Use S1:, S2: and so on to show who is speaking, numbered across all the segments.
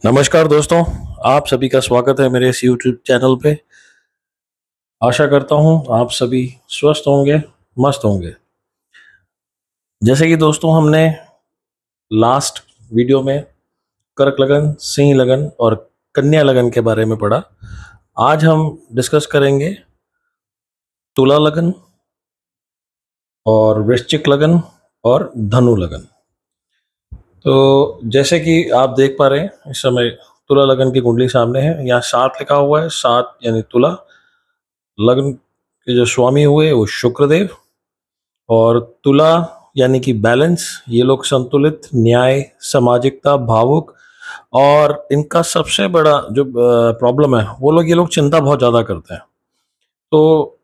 S1: नमस्कार दोस्तों, आप सभी का स्वागत है मेरे इस YouTube चैनल पे। आशा करता हूँ आप सभी स्वस्थ होंगे, मस्त होंगे। जैसे कि दोस्तों हमने लास्ट वीडियो में कर्क लगन, सिंह लगन और कन्या लगन के बारे में पढ़ा। आज हम डिस्कस करेंगे तुला लगन और वृश्चिक लगन और धनु लगन। तो जैसे कि आप देख पा रहे हैं इस समय तुला लगन की कुंडली सामने है। यहाँ 7 लिखा हुआ है, 7 यानी तुला लग्न के जो स्वामी हुए वो शुक्रदेव, और तुला यानी कि बैलेंस, ये लोग संतुलित, न्याय, सामाजिकता, भावुक, और इनका सबसे बड़ा जो प्रॉब्लम है वो लोग, ये लोग चिंता बहुत ज़्यादा करते हैं। तो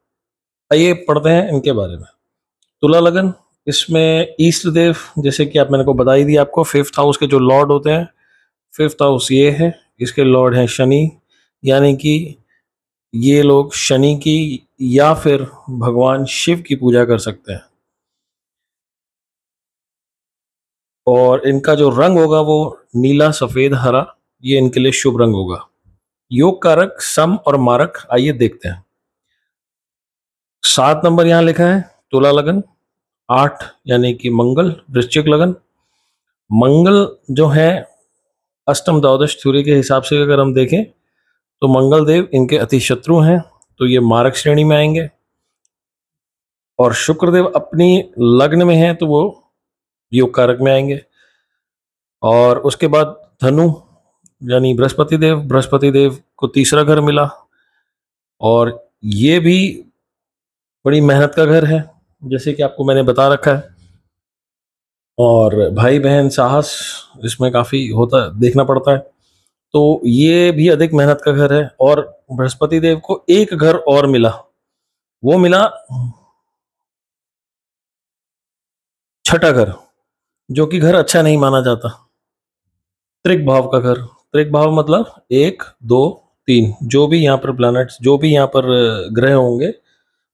S1: आइए पढ़ते हैं इनके बारे में। तुला लगन, इसमें ईस्ट देव, जैसे कि आप मैंने को बता ही दिया आपको, 5th हाउस के जो लॉर्ड होते हैं, 5th हाउस ये है, इसके लॉर्ड हैं शनि, यानी कि ये लोग शनि की या फिर भगवान शिव की पूजा कर सकते हैं। और इनका जो रंग होगा वो नीला, सफेद, हरा, ये इनके लिए शुभ रंग होगा। योग कारक सम और मारक, आइए देखते हैं। 7 नंबर यहाँ लिखा है तुला लगन, 8 यानी कि मंगल, वृश्चिक लगन। मंगल जो है अष्टम द्वादश सूर्य के हिसाब से अगर हम देखें तो मंगल देव इनके अति शत्रु हैं, तो ये मारक श्रेणी में आएंगे। और शुक्रदेव अपनी लग्न में है तो वो योग कारक में आएंगे। और उसके बाद धनु यानी बृहस्पति देव को तीसरा घर मिला, और ये भी बड़ी मेहनत का घर है, जैसे कि आपको मैंने बता रखा है। और भाई बहन साहस इसमें काफी होता, देखना पड़ता है, तो ये भी अधिक मेहनत का घर है। और बृहस्पति देव को एक घर और मिला, वो मिला छठा घर, जो कि घर अच्छा नहीं माना जाता। त्रिक भाव का घर, त्रिक भाव मतलब 1 2 3, जो भी यहाँ पर प्लैनेट्स, जो भी यहाँ पर ग्रह होंगे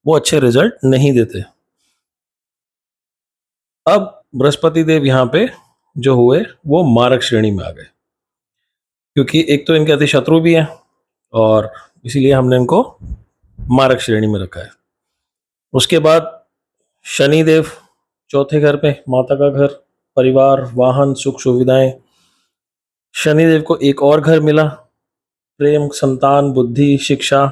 S1: वो अच्छे रिजल्ट नहीं देते। अब बृहस्पति देव यहाँ पे जो हुए वो मारक श्रेणी में आ गए, क्योंकि एक तो इनके अति शत्रु भी हैं, और इसीलिए हमने इनको मारक श्रेणी में रखा है। उसके बाद शनि देव चौथे घर पे, माता का घर, परिवार, वाहन, सुख सुविधाएं। शनिदेव को एक और घर मिला, प्रेम, संतान, बुद्धि, शिक्षा,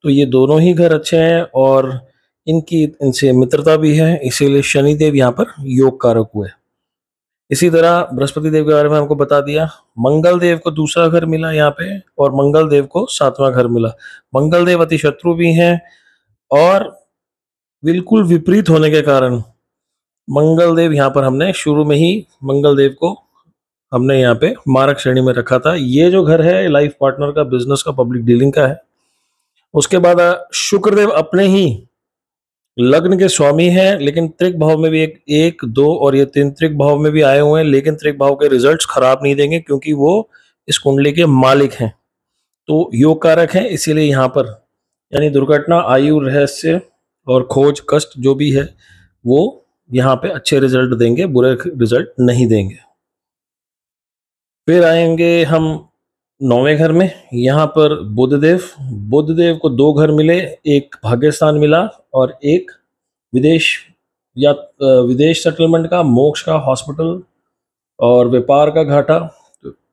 S1: तो ये दोनों ही घर अच्छे हैं, और इनकी इनसे मित्रता भी है, इसीलिए शनिदेव यहाँ पर योग कारक हुए। इसी तरह बृहस्पति देव के बारे में हमको बता दिया। मंगल देव को दूसरा घर मिला यहाँ पे, और मंगल देव को 7वां घर मिला। मंगल देव अति शत्रु भी हैं, और बिल्कुल विपरीत होने के कारण मंगल देव यहाँ पर हमने शुरू में ही मंगल देव को हमने यहाँ पे मारक श्रेणी में रखा था। ये जो घर है लाइफ पार्टनर का, बिजनेस का, पब्लिक डीलिंग का है। उसके बाद शुक्रदेव अपने ही लग्न के स्वामी हैं, लेकिन त्रिक भाव में भी एक दो और ये 3 त्रिक भाव में भी आए हुए हैं, लेकिन त्रिक भाव के रिजल्ट्स खराब नहीं देंगे, क्योंकि वो इस कुंडली के मालिक हैं, तो योग कारक हैं। इसीलिए यहाँ पर यानी दुर्घटना, आयु, रहस्य और खोज, कष्ट जो भी है वो यहाँ पे अच्छे रिजल्ट देंगे, बुरे रिजल्ट नहीं देंगे। फिर आएंगे हम 9वें घर में। यहाँ पर बुध देव को 2 घर मिले, एक भाग्य स्थान मिला और एक विदेश या विदेश सेटलमेंट का, मोक्ष का, हॉस्पिटल और व्यापार का घाटा।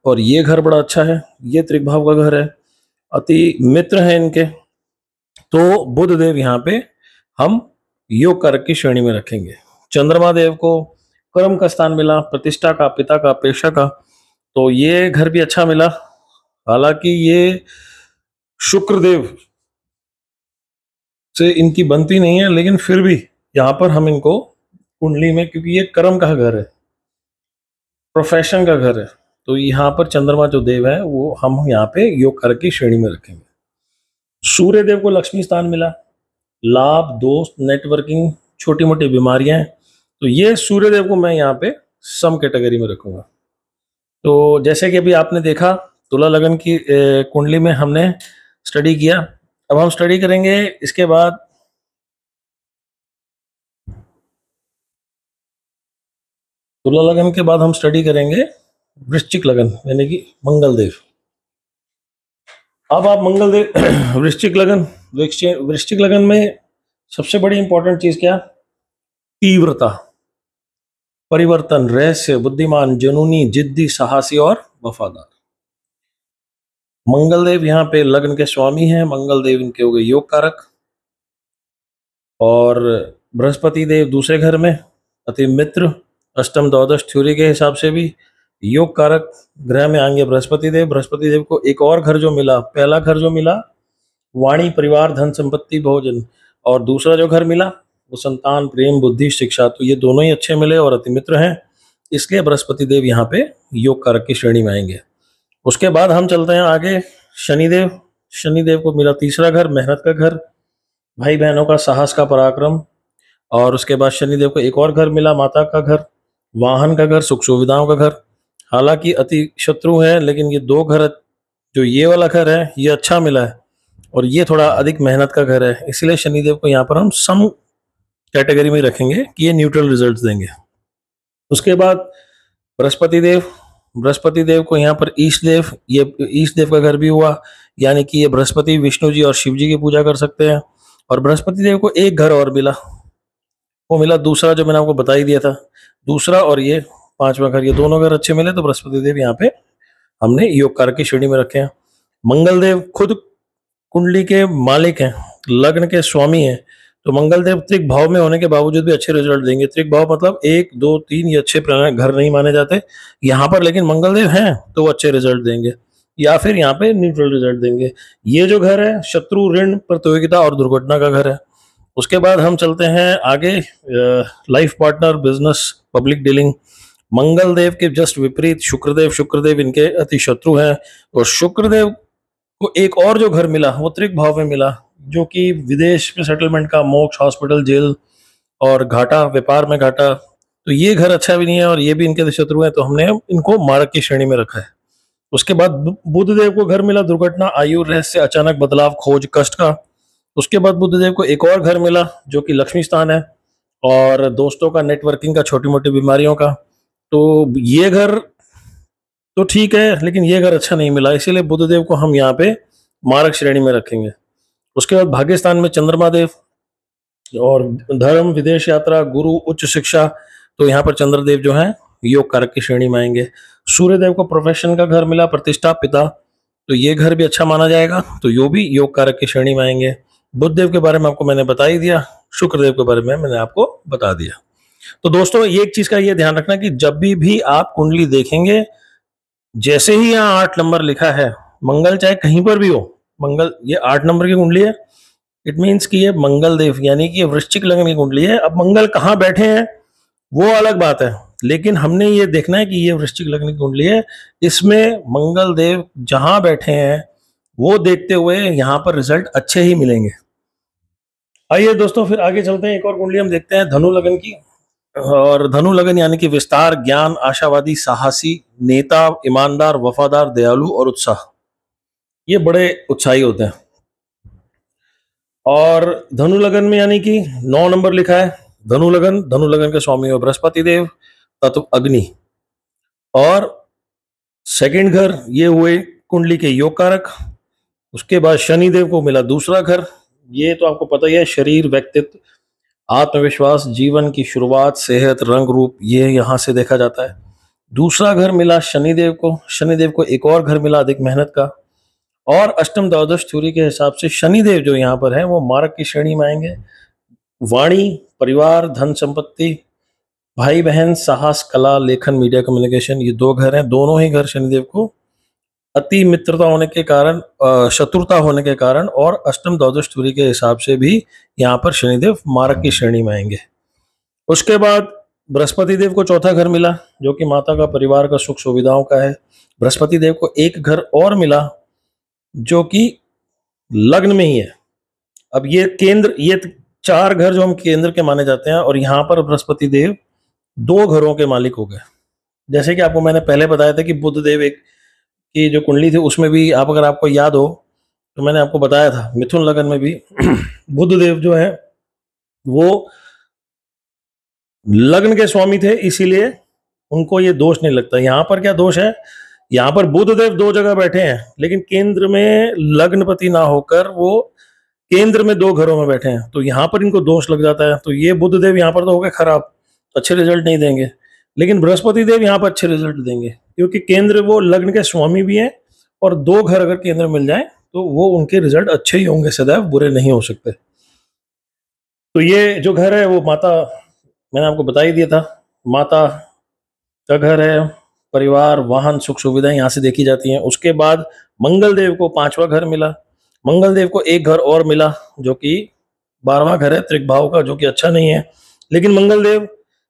S1: और ये घर बड़ा अच्छा है, ये त्रिभाव का घर है, अति मित्र है इनके। तो बुध देव यहाँ पे हम योग कारक की श्रेणी में रखेंगे। चंद्रमा देव को कर्म का स्थान मिला, प्रतिष्ठा का, पिता का, पेशा का, तो ये घर भी अच्छा मिला। हालांकि ये शुक्रदेव से इनकी बनती नहीं है, लेकिन फिर भी यहाँ पर हम इनको कुंडली में, क्योंकि ये कर्म का घर है, प्रोफेशन का घर है, तो यहाँ पर चंद्रमा जो देव है वो हम यहाँ पे योग कारक की श्रेणी में रखेंगे। सूर्य देव को लक्ष्मी स्थान मिला, लाभ, दोस्त, नेटवर्किंग, छोटी मोटी बीमारियां, तो ये सूर्य देव को मैं यहाँ पे सम कैटेगरी में रखूंगा। तो जैसे कि अभी आपने देखा तुला लगन की कुंडली में हमने स्टडी किया, अब हम स्टडी करेंगे इसके बाद तुला लगन के बाद हम स्टडी करेंगे वृश्चिक लगन यानी कि मंगल देव। अब आप मंगल देव वृश्चिक लगन, वृश्चिक लगन में सबसे बड़ी इंपॉर्टेंट चीज क्या? तीव्रता, परिवर्तन, रहस्य, बुद्धिमान, जुनूनी, जिद्दी, साहसी और वफादार। मंगल देव यहाँ पे लग्न के स्वामी हैं। मंगल देव इनके हो गए योग कारक, और बृहस्पति देव दूसरे घर में अति मित्र, अष्टम द्वादश थ्योरी के हिसाब से भी योग कारक ग्रह में आएंगे बृहस्पति देव। बृहस्पति देव को एक और घर जो मिला, पहला घर जो मिला वाणी, परिवार, धन संपत्ति, भोजन, और दूसरा जो घर मिला वो संतान, प्रेम, बुद्धि, शिक्षा, तो ये दोनों ही अच्छे मिले और अति मित्र हैं, इसलिए बृहस्पति देव यहाँ पे योग कारक की श्रेणी में आएंगे। उसके बाद हम चलते हैं आगे। शनिदेव, शनिदेव को मिला तीसरा घर, मेहनत का घर, भाई बहनों का साहस का पराक्रम, और उसके बाद शनिदेव को एक और घर मिला, माता का घर, वाहन का घर, सुख सुविधाओं का घर। हालांकि अति शत्रु है, लेकिन ये दो घर, जो ये वाला घर है ये अच्छा मिला है और ये थोड़ा अधिक मेहनत का घर है, इसलिए शनिदेव को यहाँ पर हम सम कैटेगरी में रखेंगे कि ये न्यूट्रल रिजल्ट्स देंगे। उसके बाद बृहस्पति देव, बृहस्पति देव को यहाँ पर ईश देव, ये ईश देव का घर भी हुआ, यानी कि ये बृहस्पति विष्णु जी और शिव जी की पूजा कर सकते हैं। और बृहस्पति देव को एक घर और मिला, वो मिला दूसरा, जो मैंने आपको बता ही दिया था, दूसरा और ये पांचवा घर, ये दोनों घर अच्छे मिले तो बृहस्पति देव यहाँ पे हमने योग कारक की श्रेणी में रखे हैं। मंगल देव खुद कुंडली के मालिक हैं, लग्न के स्वामी हैं, तो मंगल देव त्रिक भाव में होने के बावजूद भी अच्छे रिजल्ट देंगे। त्रिक भाव मतलब 1 2 3 ये अच्छे घर नहीं माने जाते यहाँ पर, लेकिन मंगल देव हैं तो वो अच्छे रिजल्ट देंगे, या फिर यहाँ पे न्यूट्रल रिजल्ट देंगे। ये जो घर है शत्रु, ऋण, प्रतियोगिता और दुर्घटना का घर है। उसके बाद हम चलते हैं आगे, life partner, business, public dealing. Mangal Dev के जस्ट विपरीत शुक्रदेव, शुक्रदेव इनके अति शत्रु हैं, और शुक्रदेव को एक और जो घर मिला वो त्रिक भाव में मिला, जो कि विदेश में सेटलमेंट का, मोक्ष, हॉस्पिटल, जेल और घाटा, व्यापार में घाटा, तो ये घर अच्छा भी नहीं है और ये भी इनके शत्रु हैं, तो हमने इनको मारक की श्रेणी में रखा है। उसके बाद बुध देव को घर मिला दुर्घटना, आयु, रहस्य, अचानक बदलाव, खोज, कष्ट का। उसके बाद बुध देव को एक और घर मिला जो कि लक्ष्मी स्थान है, और दोस्तों का, नेटवर्किंग का, छोटी मोटी बीमारियों का। तो ये घर तो ठीक है, लेकिन ये घर अच्छा नहीं मिला, इसीलिए बुधदेव को हम यहाँ पे मारक श्रेणी में रखेंगे। उसके बाद भाग्यस्थान में चंद्रमा देव, और धर्म, विदेश यात्रा, गुरु, उच्च शिक्षा, तो यहाँ पर चंद्रदेव जो है योग कारक की श्रेणी में आएंगे। सूर्यदेव को प्रोफेशन का घर मिला, प्रतिष्ठा, पिता, तो ये घर भी अच्छा माना जाएगा, तो यो भी योग कारक की श्रेणी में आएंगे। बुध देव के बारे में आपको मैंने बता ही दिया, शुक्रदेव के बारे में मैंने आपको बता दिया। तो दोस्तों ये एक चीज का ये ध्यान रखना कि जब भी आप कुंडली देखेंगे, जैसे ही यहाँ 8 नंबर लिखा है, मंगल चाहे कहीं पर भी हो, मंगल ये 8 नंबर की कुंडली है, इट मीन्स कि ये मंगल देव यानी कि ये वृश्चिक लग्न की कुंडली है। अब मंगल कहाँ बैठे हैं वो अलग बात है, लेकिन हमने ये देखना है कि ये वृश्चिक लग्न की कुंडली है, इसमें मंगल देव जहां बैठे हैं वो देखते हुए यहाँ पर रिजल्ट अच्छे ही मिलेंगे। आइए दोस्तों फिर आगे चलते हैं, एक और कुंडली हम देखते हैं धनु लगन की। और धनु लगन यानी कि विस्तार, ज्ञान, आशावादी, साहसी, नेता, ईमानदार, वफादार, दयालु और उत्साह, ये बड़े उत्साही होते हैं। और धनु लगन में यानी कि 9 नंबर लिखा है, धनु लगन, धनु लगन के स्वामी हो बृहस्पति देव, तत्व अग्नि, और सेकंड घर ये हुए कुंडली के योग कारक। उसके बाद शनि देव को मिला दूसरा घर, ये तो आपको पता ही है, शरीर, व्यक्तित्व, आत्मविश्वास, जीवन की शुरुआत, सेहत, रंग रूप, ये यहाँ से देखा जाता है। दूसरा घर मिला शनिदेव को, शनिदेव को एक और घर मिला अधिक मेहनत का, और अष्टम द्वादश थ्योरी के हिसाब से शनिदेव जो यहाँ पर है वो मारक की श्रेणी में आएंगे। वाणी, परिवार, धन संपत्ति, भाई बहन, साहस, कला, लेखन, मीडिया, कम्युनिकेशन, ये 2 घर हैं। दोनों ही घर शनिदेव को अति मित्रता होने के कारण, शत्रुता होने के कारण, और अष्टम द्वादश थ्योरी के हिसाब से भी यहाँ पर शनिदेव मारक की श्रेणी में आएंगे। उसके बाद बृहस्पति देव को चौथा घर मिला जो कि माता का, परिवार का, सुख सुविधाओं का है। बृहस्पति देव को एक घर और मिला जो कि लग्न में ही है। अब ये केंद्र, ये 4 घर जो हम केंद्र के माने जाते हैं, और यहाँ पर बृहस्पति देव 2 घरों के मालिक हो गए। जैसे कि आपको मैंने पहले बताया था कि बुध देव एक की जो कुंडली थी उसमें भी, आप अगर आपको याद हो तो मैंने आपको बताया था मिथुन लगन में भी बुध देव जो है वो लग्न के स्वामी थे, इसीलिए उनको ये दोष नहीं लगता। यहाँ पर क्या दोष है, यहाँ पर बुधदेव दो जगह बैठे हैं, लेकिन केंद्र में लग्नपति ना होकर वो केंद्र में दो घरों में बैठे हैं, तो यहाँ पर इनको दोष लग जाता है। तो ये बुधदेव यहाँ पर तो हो गए खराब, अच्छे रिजल्ट नहीं देंगे। लेकिन बृहस्पति देव यहाँ पर अच्छे रिजल्ट देंगे, क्योंकि केंद्र वो लग्न के स्वामी भी हैं, और दो घर अगर केंद्र मिल जाए तो वो उनके रिजल्ट अच्छे ही होंगे, सदैव बुरे नहीं हो सकते। तो ये जो घर है वो माता, मैंने आपको बता ही दिया था, माता का घर है। परिवार, वाहन, सुख सुविधाएं यहाँ से देखी जाती हैं। उसके बाद मंगल देव को 5वां घर मिला। मंगल देव को एक घर और मिला जो कि 12वां घर है त्रिकभाव का, जो कि अच्छा नहीं है। लेकिन मंगल देव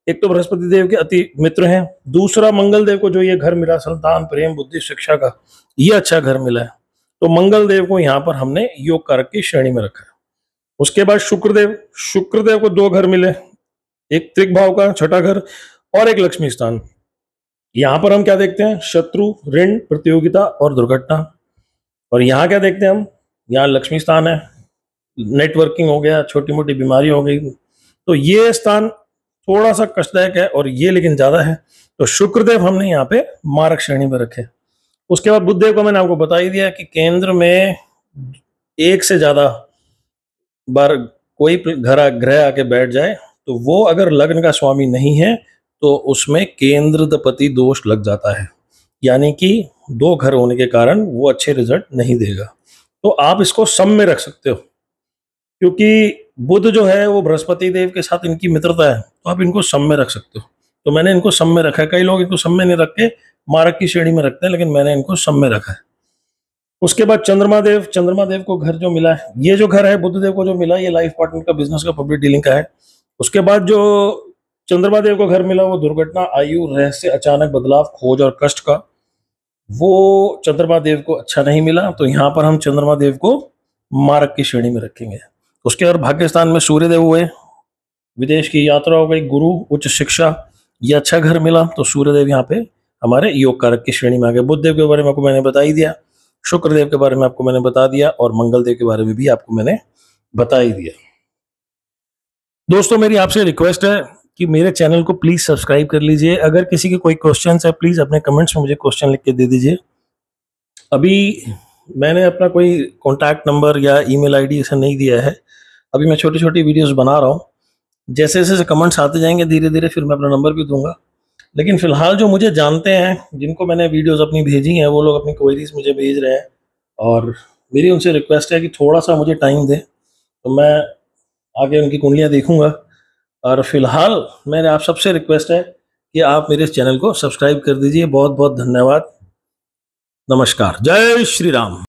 S1: एक तो बृहस्पति देव के अति मित्र हैं, दूसरा मंगल देव को जो ये घर मिला संतान, प्रेम, बुद्धि, शिक्षा का, ये अच्छा घर मिला है। तो मंगल देव को यहाँ पर हमने योग कारक की श्रेणी में रखा है। उसके बाद शुक्रदेव को दो घर मिले, एक त्रिकभाव का छठा घर और एक लक्ष्मी स्थान। यहाँ पर हम क्या देखते हैं, शत्रु, ऋण, प्रतियोगिता और दुर्घटना। और यहाँ क्या देखते हैं हम, यहाँ लक्ष्मी स्थान है, नेटवर्किंग हो गया, छोटी मोटी बीमारी हो गई। तो ये स्थान थोड़ा सा कष्टदायक है, और ये लेकिन ज्यादा है। तो शुक्रदेव हमने यहाँ पे मारक श्रेणी में रखे। उसके बाद बुधदेव को मैंने आपको बता ही दिया कि केंद्र में एक से ज्यादा बार कोई ग्रह आके बैठ जाए तो वो अगर लग्न का स्वामी नहीं है तो उसमें केंद्रपति दोष लग जाता है, यानी कि दो घर होने के कारण वो अच्छे रिजल्ट नहीं देगा। तो आप इसको सम में रख सकते हो, क्योंकि बुध जो है वो बृहस्पति देव के साथ इनकी मित्रता है, तो आप इनको सम में रख सकते हो। तो मैंने इनको सम में रखा है। कई लोग इनको सम में नहीं रख के मारक की श्रेणी में रखते हैं, लेकिन मैंने इनको सम में रखा है। उसके बाद चंद्रमा देव को घर जो मिला है, ये जो घर है बुध देव को जो मिला, ये लाइफ पार्टनर का, बिजनेस का, पब्लिक डीलिंग का है। उसके बाद जो चंद्रमा देव को घर मिला वो दुर्घटना, आयु, रहस्य, अचानक बदलाव, खोज और कष्ट का, वो चंद्रमा देव को अच्छा नहीं मिला। तो यहाँ पर हम चंद्रमा देव को मारक की श्रेणी में रखेंगे। उसके बाद भाग्य स्थान में सूर्य देव हुए, विदेश की यात्रा हो गई, गुरु, उच्च शिक्षा, ये अच्छा घर मिला। तो सूर्य देव यहाँ पे हमारे योग कारक की श्रेणी में आ गए। बुध देव के बारे में आपको मैंने बता ही दिया, शुक्र देव के बारे में आपको मैंने बता दिया, और मंगल देव के बारे में भी आपको मैंने बता ही दिया। दोस्तों मेरी आपसे रिक्वेस्ट है कि मेरे चैनल को प्लीज सब्सक्राइब कर लीजिए। अगर किसी के कोई क्वेश्चन है प्लीज अपने कमेंट्स में मुझे क्वेश्चन लिख के दे दीजिए। अभी मैंने अपना कोई कॉन्टैक्ट नंबर या ईमेल आईडी ऐसा नहीं दिया है। अभी मैं छोटी छोटी वीडियोस बना रहा हूँ, जैसे जैसे कमेंट्स आते जाएंगे धीरे धीरे फिर मैं अपना नंबर भी दूंगा। लेकिन फिलहाल जो मुझे जानते हैं, जिनको मैंने वीडियोस अपनी भेजी हैं, वो लोग अपनी क्वेरीज मुझे भेज रहे हैं, और मेरी उनसे रिक्वेस्ट है कि थोड़ा सा मुझे टाइम दें, तो मैं आगे उनकी कुंडलियाँ देखूंगा। और फिलहाल मेरे आप सबसे रिक्वेस्ट है कि आप मेरे इस चैनल को सब्सक्राइब कर दीजिए। बहुत बहुत धन्यवाद। नमस्कार। जय श्री राम।